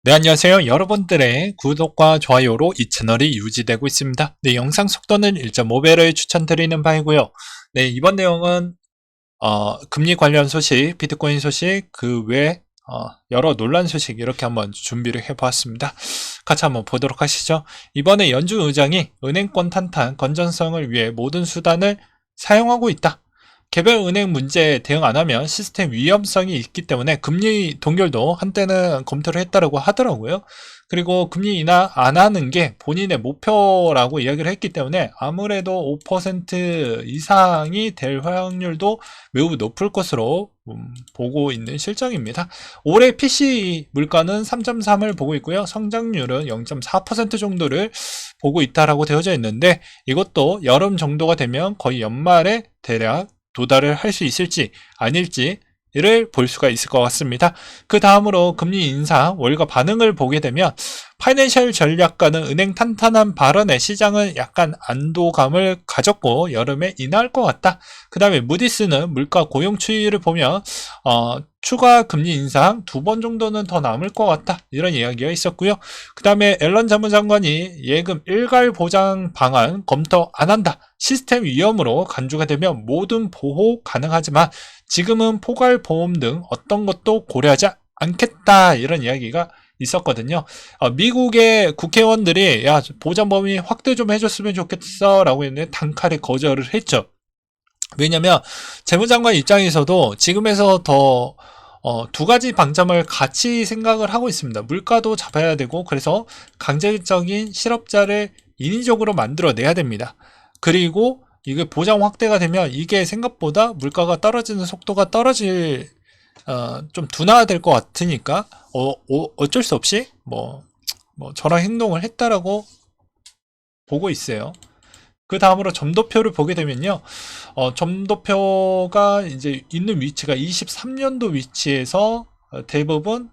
네, 안녕하세요. 여러분들의 구독과 좋아요로 이 채널이 유지되고 있습니다. 네, 영상 속도는 1.5배를 추천드리는 바이고요. 네, 이번 내용은 금리 관련 소식, 비트코인 소식, 그 외 여러 논란 소식 이렇게 한번 준비를 해보았습니다. 같이 한번 보도록 하시죠. 이번에 연준 의장이 은행권 탄탄, 건전성을 위해 모든 수단을 사용하고 있다. 개별 은행 문제에 대응 안 하면 시스템 위험성이 있기 때문에 금리 동결도 한때는 검토를 했다고 하더라고요. 그리고 금리 인하 안 하는 게 본인의 목표라고 이야기를 했기 때문에 아무래도 5% 이상이 될 확률도 매우 높을 것으로 보고 있는 실정입니다. 올해 PC 물가는 3.3을 보고 있고요. 성장률은 0.4% 정도를 보고 있다라고 되어져 있는데 이것도 여름 정도가 되면 거의 연말에 대략 도달을 할 수 있을지 아닐지를 볼 수가 있을 것 같습니다. 그 다음으로 금리 인상 월가 반응을 보게 되면 파이낸셜 전략가는 은행 탄탄한 발언에 시장은 약간 안도감을 가졌고 여름에 인하할 것 같다. 그 다음에 무디스는 물가 고용 추이를 보면 추가 금리 인상 2번 정도는 더 남을 것 같다. 이런 이야기가 있었고요. 그 다음에 앨런 자문장관이 예금 일괄 보장 방안 검토 안 한다. 시스템 위험으로 간주가 되면 모든 보호 가능하지만 지금은 포괄 보험 등 어떤 것도 고려하지 않겠다. 이런 이야기가 있었거든요. 미국의 국회의원들이 야 보장 범위 확대 좀 해줬으면 좋겠어 라고 했는데 단칼에 거절을 했죠. 왜냐면 재무장관 입장에서도 지금에서 더 두 가지 방점을 같이 생각을 하고 있습니다. 물가도 잡아야 되고 그래서 강제적인 실업자를 인위적으로 만들어내야 됩니다. 그리고 이게 보장 확대가 되면 이게 생각보다 물가가 떨어지는 속도가 좀 둔화될 것 같으니까 어쩔 수 없이 저런 행동을 했다라고 보고 있어요. 그 다음으로 점도표를 보게 되면요. 점도표가 이제 있는 위치가 23년도 위치에서 대부분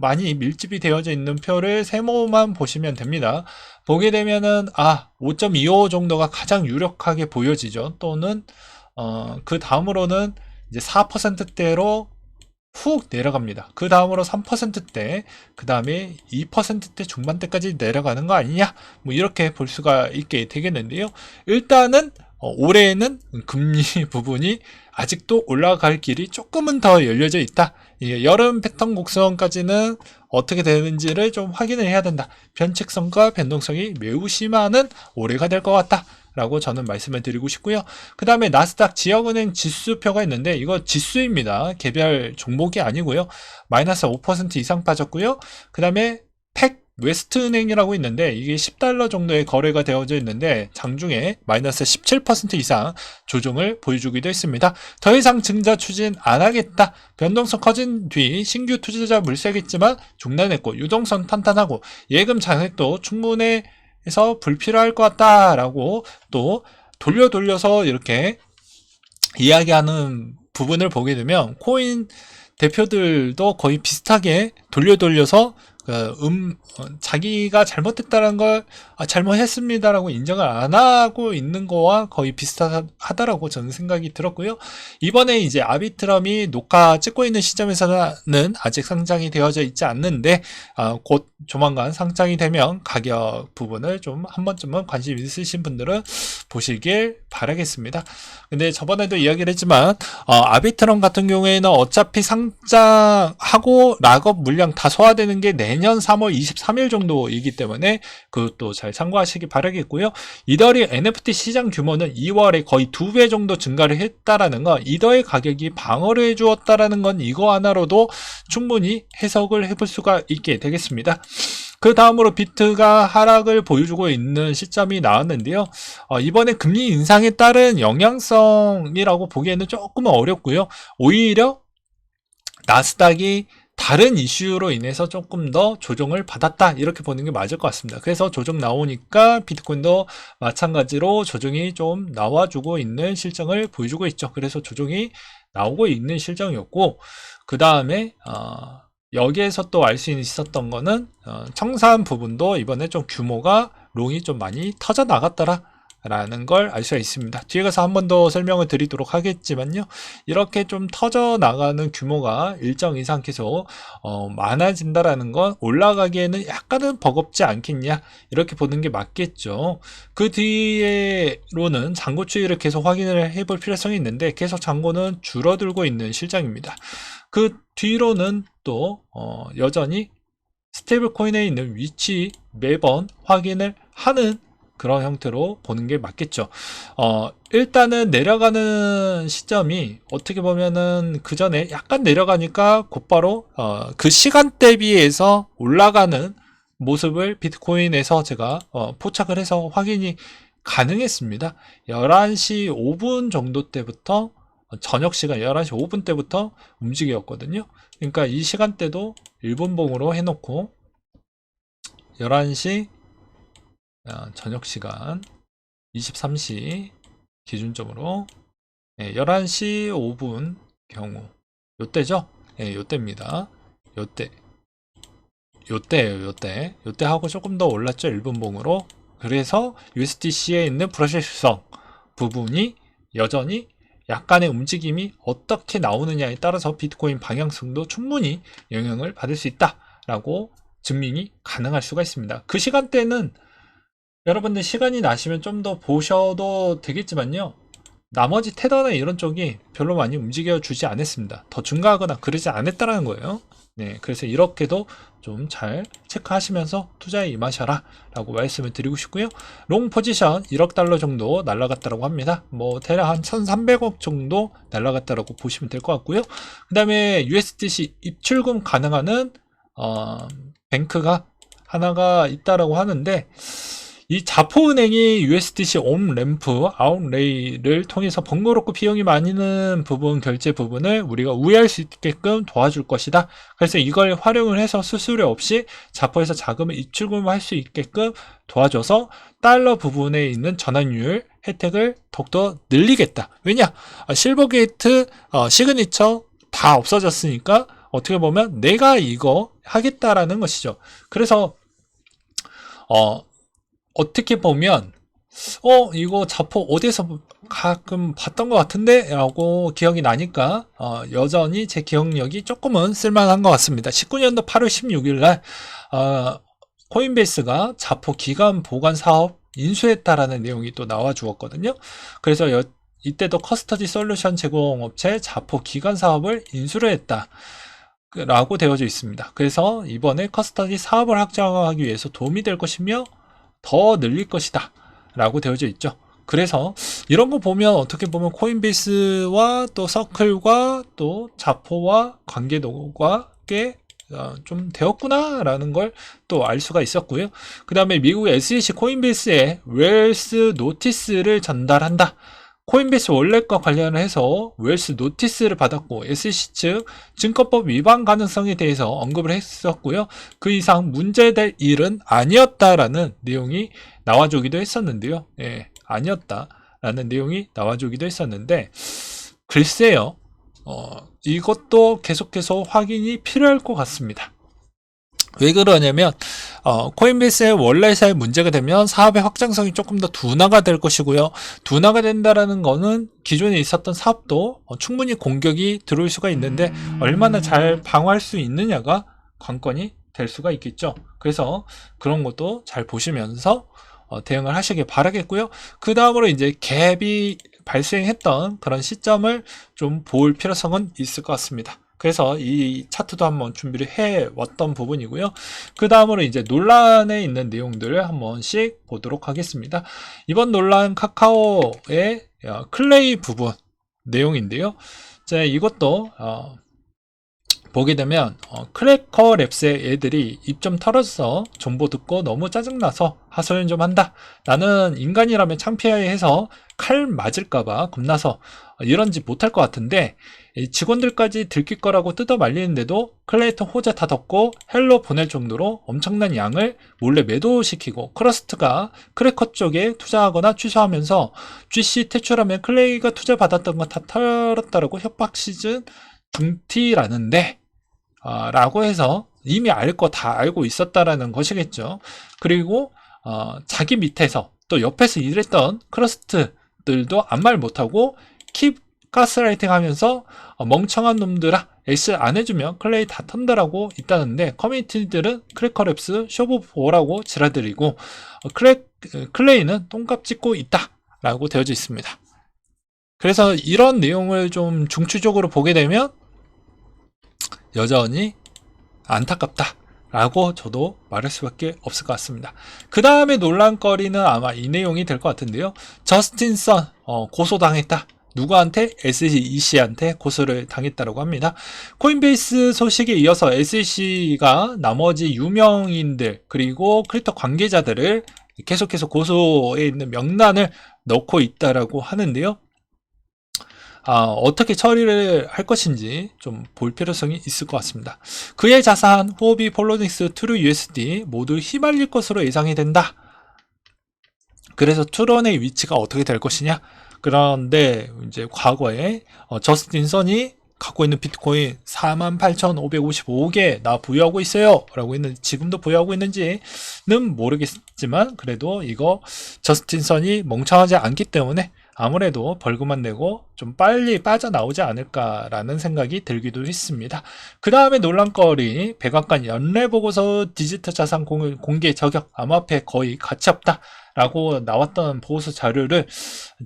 많이 밀집이 되어져 있는 표를 세모만 보시면 됩니다. 보게 되면은 5.25 정도가 가장 유력하게 보여지죠. 또는 그 다음으로는 이제 4%대로 훅 내려갑니다. 그 다음으로 3%대, 그 다음에 2%대 중반대까지 내려가는 거 아니냐? 뭐 이렇게 볼 수가 있게 되겠는데요. 일단은 올해에는 금리 부분이 아직도 올라갈 길이 조금은 더 열려져 있다. 여름 패턴 곡선까지는 어떻게 되는지를 좀 확인을 해야 된다. 변칙성과 변동성이 매우 심한 올해가 될 것 같다. 라고 저는 말씀을 드리고 싶고요. 그 다음에 나스닥 지역은행 지수표가 있는데 이거 지수입니다. 개별 종목이 아니고요. 마이너스 5% 이상 빠졌고요. 그 다음에 팩 웨스트은행이라고 있는데 이게 10달러 정도의 거래가 되어져 있는데 장중에 마이너스 17% 이상 조정을 보여주기도 했습니다. 더 이상 증자 추진 안 하겠다. 변동성 커진 뒤 신규 투자자 물세겠지만 중단했고 유동성 탄탄하고 예금 잔액도 충분해 해서 불필요할 것 같다라고 또 돌려서 이렇게 이야기하는 부분을 보게 되면 코인 대표들도 거의 비슷하게 돌려서 자기가 잘못했다는 걸 잘못했습니다라고 인정을 안 하고 있는 거와 거의 비슷하다라고 저는 생각이 들었고요. 이번에 이제 아비트럼이 녹화 찍고 있는 시점에서는 아직 상장이 되어져 있지 않는데 곧 조만간 상장이 되면 가격 부분을 좀 한 번쯤은 관심 있으신 분들은 보시길 바라겠습니다. 근데 저번에도 이야기를 했지만 아비트럼 같은 경우에는 어차피 상장하고 락업 물량 다 소화되는 게 내년 3월 23일 정도이기 때문에 그것도 잘 참고하시기 바라겠고요. 이더리 NFT 시장 규모는 2월에 거의 2배 정도 증가를 했다라는 건 이더의 가격이 방어를 해주었다라는 건 이거 하나로도 충분히 해석을 해볼 수가 있게 되겠습니다. 그 다음으로 비트가 하락을 보여주고 있는 시점이 나왔는데요. 이번에 금리 인상에 따른 영향성이라고 보기에는 조금은 어렵고요. 오히려 나스닥이 다른 이슈로 인해서 조금 더 조정을 받았다 이렇게 보는 게 맞을 것 같습니다. 그래서 조정 나오니까 비트코인도 마찬가지로 조정이 좀 나와주고 있는 실정을 보여주고 있죠. 그래서 조정이 나오고 있는 실정이었고 그 다음에 여기에서 또 알 수 있었던 거는 청산 부분도 이번에 좀 규모가 롱이 좀 많이 터져 나갔더라 라는 걸 알 수가 있습니다. 뒤에 가서 한 번 더 설명을 드리도록 하겠지만요. 이렇게 좀 터져 나가는 규모가 일정 이상 계속 많아진다라는 건 올라가기에는 약간은 버겁지 않겠냐, 이렇게 보는 게 맞겠죠. 그 뒤로는 잔고 추이를 계속 확인을 해볼 필요성이 있는데 계속 잔고는 줄어들고 있는 실정입니다. 그 뒤로는 또 여전히 스테이블 코인에 있는 위치 매번 확인을 하는 그런 형태로 보는 게 맞겠죠. 일단은 내려가는 시점이 어떻게 보면은 그 전에 약간 내려가니까 곧바로 그 시간대 비해서 올라가는 모습을 비트코인에서 제가 포착을 해서 확인이 가능했습니다. 11시 5분 정도 때부터 저녁 시간 11시 5분 때부터 움직였거든요. 그러니까 이 시간대도 일본봉으로 해놓고 11시 저녁 시간 23시 기준점으로 11시 5분 경우 요때죠? 요때입니다. 요때 하고 조금 더 올랐죠, 일본봉으로. 그래서 USDC에 있는 불확실성 부분이 여전히 약간의 움직임이 어떻게 나오느냐에 따라서 비트코인 방향성도 충분히 영향을 받을 수 있다라고 증명이 가능할 수가 있습니다. 그 시간대는 여러분들 시간이 나시면 좀 더 보셔도 되겠지만요, 나머지 테더나 이런 쪽이 별로 많이 움직여 주지 않았습니다. 더 증가하거나 그러지 않았다는 거예요. 네, 그래서 이렇게도 좀 잘 체크하시면서 투자에 임하셔라 라고 말씀을 드리고 싶고요. 롱 포지션 1억 달러 정도 날라갔다고 합니다. 뭐 대략 한 1300억 정도 날라갔다고 보시면 될 것 같고요. 그 다음에 USDC 입출금 가능한 뱅크가 하나가 있다라고 하는데, 이 자포은행이 USDC 온램프 아웃레이를 통해서 번거롭고 비용이 많이 드는 부분, 결제 부분을 우리가 우회할 수 있게끔 도와줄 것이다. 그래서 이걸 활용을 해서 수수료 없이 자포에서 자금을 입출금을 할 수 있게끔 도와줘서 달러 부분에 있는 전환율 혜택을 더욱더 늘리겠다. 왜냐? 실버게이트 시그니처 다 없어졌으니까 어떻게 보면 내가 이거 하겠다라는 것이죠. 그래서 어떻게 보면 이거 자포 어디에서 가끔 봤던 것 같은데 라고 기억이 나니까 여전히 제 기억력이 조금은 쓸만한 것 같습니다. 19년도 8월 16일 날 코인베이스가 자포 기간 보관 사업 인수했다라는 내용이 또 나와 주었거든요. 그래서 이때도 커스터디 솔루션 제공업체 자포 기간 사업을 인수를 했다 라고 되어져 있습니다. 그래서 이번에 커스터디 사업을 확장하기 위해서 도움이 될 것이며 더 늘릴 것이다 라고 되어져 있죠. 그래서 이런 거 보면 어떻게 보면 코인베이스와 또 서클과 또 자포와 관계도가 꽤 좀 되었구나 라는 걸 또 알 수가 있었고요. 그 다음에 미국의 SEC 코인베이스에 웰스 노티스를 전달한다. 코인베이스 원래과 관련해서 웰스 노티스를 받았고 SEC 측 증권법 위반 가능성에 대해서 언급을 했었고요. 그 이상 문제될 일은 아니었다라는 내용이 나와주기도 했었는데요. 아니었다라는 내용이 나와주기도 했었는데, 글쎄요, 이것도 계속해서 확인이 필요할 것 같습니다. 왜 그러냐면 코인베이스의 원래사에 문제가 되면 사업의 확장성이 조금 더 둔화가 될 것이고요. 둔화가 된다라는 거는 기존에 있었던 사업도 충분히 공격이 들어올 수가 있는데 얼마나 잘 방어할 수 있느냐가 관건이 될 수가 있겠죠. 그래서 그런 것도 잘 보시면서 대응을 하시길 바라겠고요. 그 다음으로 이제 갭이 발생했던 그런 시점을 좀 볼 필요성은 있을 것 같습니다. 그래서 이 차트도 한번 준비를 해 왔던 부분이고요. 그 다음으로 이제 논란에 있는 내용들을 한 번씩 보도록 하겠습니다. 이번 논란 카카오의 클레이 부분 내용인데요. 자, 이것도 보게 되면 크래커 랩스의 애들이 입 좀 털어서 정보 듣고 너무 짜증나서 하소연 좀 한다. 나는 인간이라면 창피해서 칼 맞을까봐 겁나서 이런 짓 못할 것 같은데, 직원들까지 들킬 거라고 뜯어 말리는데도 클레이터 호재 다 덮고 헬로 보낼 정도로 엄청난 양을 몰래 매도시키고 크러스트가 크래커 쪽에 투자하거나 취소하면서 GC 퇴출하면 클레이가 투자받았던 거 다 털었다라고 협박 시즌 중티라는데 라고 해서 이미 알 거 다 알고 있었다라는 것이겠죠. 그리고 자기 밑에서 또 옆에서 일했던 크러스트들도 아무 말 못하고 킵 가스라이팅 하면서 멍청한 놈들아 X 안 해주면 클레이 다 턴다라고 있다는데, 커뮤니티들은 크래커랩스 쇼부보라고 지랄들이고 클레이는 똥값 찍고 있다 라고 되어져 있습니다. 그래서 이런 내용을 좀 중추적으로 보게 되면 여전히 안타깝다 라고 저도 말할 수밖에 없을 것 같습니다. 그 다음에 논란거리는 아마 이 내용이 될 것 같은데요. 저스틴 선 고소당했다. 누구한테? SEC한테 고소를 당했다고 합니다. 코인베이스 소식에 이어서 SEC가 나머지 유명인들 그리고 크립토 관계자들을 계속해서 고소에 있는 명단을 넣고 있다라고 하는데요. 어떻게 처리를 할 것인지 좀 볼 필요성이 있을 것 같습니다. 그의 자산, 후오비, 폴로닉스, 트루 USD 모두 휘말릴 것으로 예상이 된다. 그래서 트론의 위치가 어떻게 될 것이냐? 그런데 이제 과거에 저스틴 선이 갖고 있는 비트코인 48,555개 나 보유하고 있어요 라고 했는데, 지금도 보유하고 있는지는 모르겠지만 그래도 이거 저스틴 선이 멍청하지 않기 때문에 아무래도 벌금만 내고 좀 빨리 빠져나오지 않을까라는 생각이 들기도 했습니다. 그 다음에 논란거리, 백악관 연례보고서 디지털 자산 공개 저격, 암호화폐 거의 가치없다 라고 나왔던 보고서 자료를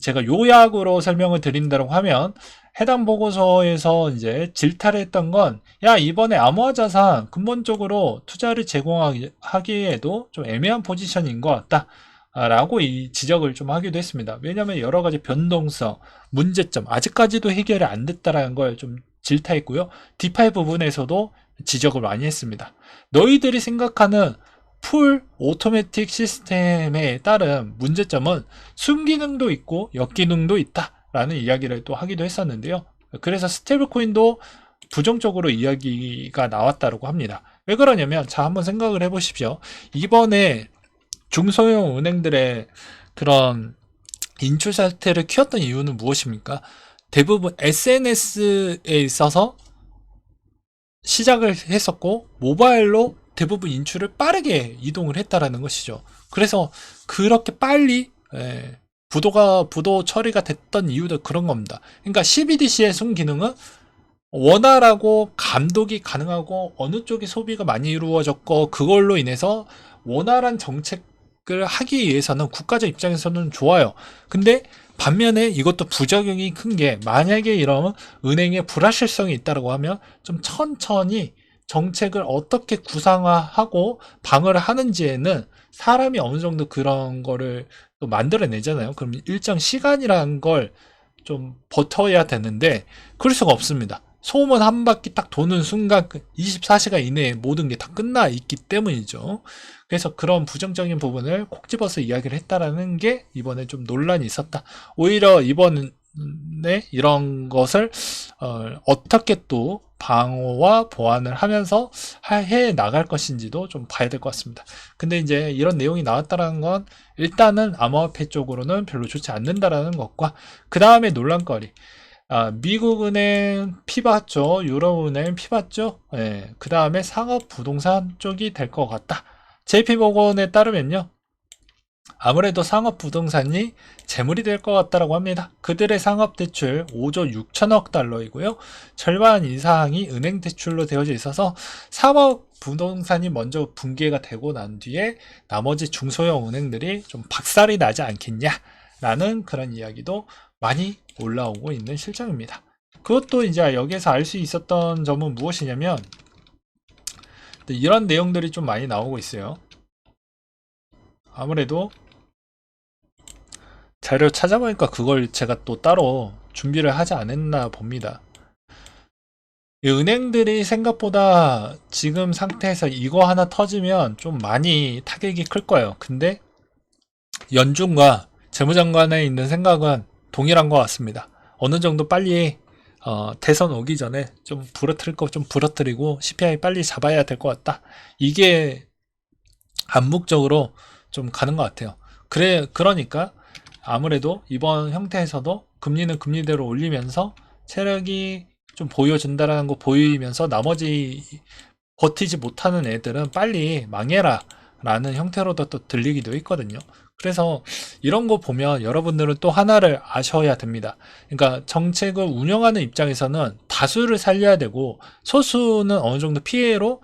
제가 요약으로 설명을 드린다고 하면, 해당 보고서에서 이제 질타를 했던 건, 야, 이번에 암호화 자산 근본적으로 투자를 제공하기에도 좀 애매한 포지션인 것 같다 라고 이 지적을 좀 하기도 했습니다. 왜냐하면 여러 가지 변동성, 문제점 아직까지도 해결이 안 됐다라는 걸 좀 질타했고요. 디파이 부분에서도 지적을 많이 했습니다. 너희들이 생각하는 풀 오토매틱 시스템에 따른 문제점은 순기능도 있고 역기능도 있다 라는 이야기를 또 하기도 했었는데요. 그래서 스테이블코인도 부정적으로 이야기가 나왔다고 합니다. 왜 그러냐면, 자, 한번 생각을 해보십시오. 이번에 중소형 은행들의 그런 인출 사태를 키웠던 이유는 무엇입니까? 대부분 SNS에 있어서 시작을 했었고, 모바일로 대부분 인출을 빠르게 이동을 했다라는 것이죠. 그래서 그렇게 빨리 부도 처리가 됐던 이유도 그런 겁니다. 그러니까 CBDC의 순기능은 원활하고 감독이 가능하고 어느 쪽이 소비가 많이 이루어졌고, 그걸로 인해서 원활한 정책을 하기 위해서는 국가적 입장에서는 좋아요. 근데 반면에 이것도 부작용이 큰 게, 만약에 이런 은행의 불확실성이 있다고 하면 좀 천천히 정책을 어떻게 구상화하고 방어를 하는지에는 사람이 어느 정도 그런 거를 또 만들어내잖아요. 그럼 일정 시간이라는 걸 좀 버텨야 되는데 그럴 수가 없습니다. 소문 한 바퀴 딱 도는 순간 24시간 이내에 모든 게 다 끝나 있기 때문이죠. 그래서 그런 부정적인 부분을 콕 집어서 이야기를 했다라는 게 이번에 좀 논란이 있었다. 오히려 이번에 이런 것을 어떻게 또 방어와 보완을 하면서 해 나갈 것인지도 좀 봐야 될 것 같습니다. 근데 이제 이런 내용이 나왔다는 건 일단은 암호화폐 쪽으로는 별로 좋지 않는다라는 것과, 그 다음에 논란거리, 미국은행 피 봤죠, 유럽은행 피 봤죠. 그 다음에 상업부동산 쪽이 될 것 같다. JP모건에 따르면요, 아무래도 상업부동산이 재물이 될 것 같다고 합니다. 그들의 상업대출 5조 6천억 달러이고요. 절반 이상이 은행 대출로 되어져 있어서 상업부동산이 먼저 붕괴가 되고 난 뒤에 나머지 중소형 은행들이 좀 박살이 나지 않겠냐라는 그런 이야기도 많이 올라오고 있는 실정입니다. 그것도 이제 여기에서 알 수 있었던 점은 무엇이냐면, 이런 내용들이 좀 많이 나오고 있어요. 아무래도 자료 찾아보니까 그걸 제가 또 따로 준비를 하지 않았나 봅니다. 이 은행들이 생각보다 지금 상태에서 이거 하나 터지면 좀 많이 타격이 클 거예요. 근데 연준과 재무장관에 있는 생각은 동일한 것 같습니다. 어느 정도 빨리 대선 오기 전에 좀 부러뜨릴 거 좀 부러뜨리고 CPI 빨리 잡아야 될 것 같다. 이게 암묵적으로 좀 가는 것 같아요. 그러니까 아무래도 이번 형태에서도 금리는 금리대로 올리면서 체력이 좀 보여준다라는 거 보이면서 나머지 버티지 못하는 애들은 빨리 망해라 라는 형태로도 또 들리기도 있거든요. 그래서 이런 거 보면 여러분들은 또 하나를 아셔야 됩니다. 그러니까 정책을 운영하는 입장에서는 다수를 살려야 되고 소수는 어느 정도 피해로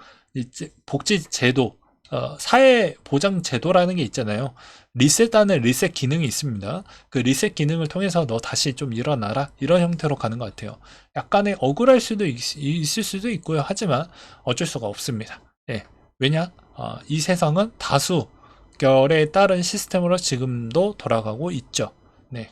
복지 제도, 사회 보장 제도라는 게 있잖아요. 리셋하는 리셋 기능이 있습니다. 그 리셋 기능을 통해서 너 다시 좀 일어나라 이런 형태로 가는 것 같아요. 약간의 억울할 수도 있을 수도 있고요. 하지만 어쩔 수가 없습니다. 예. 왜냐? 이 세상은 다수결에 따른 시스템으로 지금도 돌아가고 있죠. 네.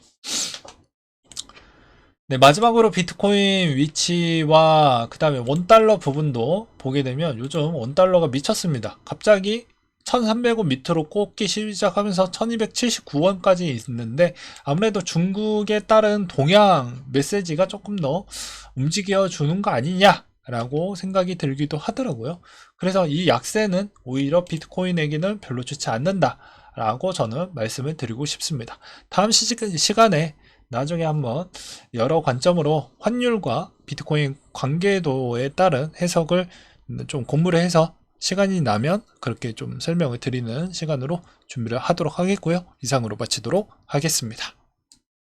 네, 마지막으로 비트코인 위치와 그 다음에 원달러 부분도 보게 되면 요즘 원달러가 미쳤습니다. 갑자기 1300원 밑으로 꽂기 시작하면서 1279원까지 있는데 아무래도 중국에 따른 동향 메시지가 조금 더 움직여 주는 거 아니냐 라고 생각이 들기도 하더라고요. 그래서 이 약세는 오히려 비트코인에게는 별로 좋지 않는다 라고 저는 말씀을 드리고 싶습니다. 다음 시간에 나중에 한번 여러 관점으로 환율과 비트코인 관계도에 따른 해석을 좀 공부를 해서 시간이 나면 그렇게 좀 설명을 드리는 시간으로 준비를 하도록 하겠고요. 이상으로 마치도록 하겠습니다.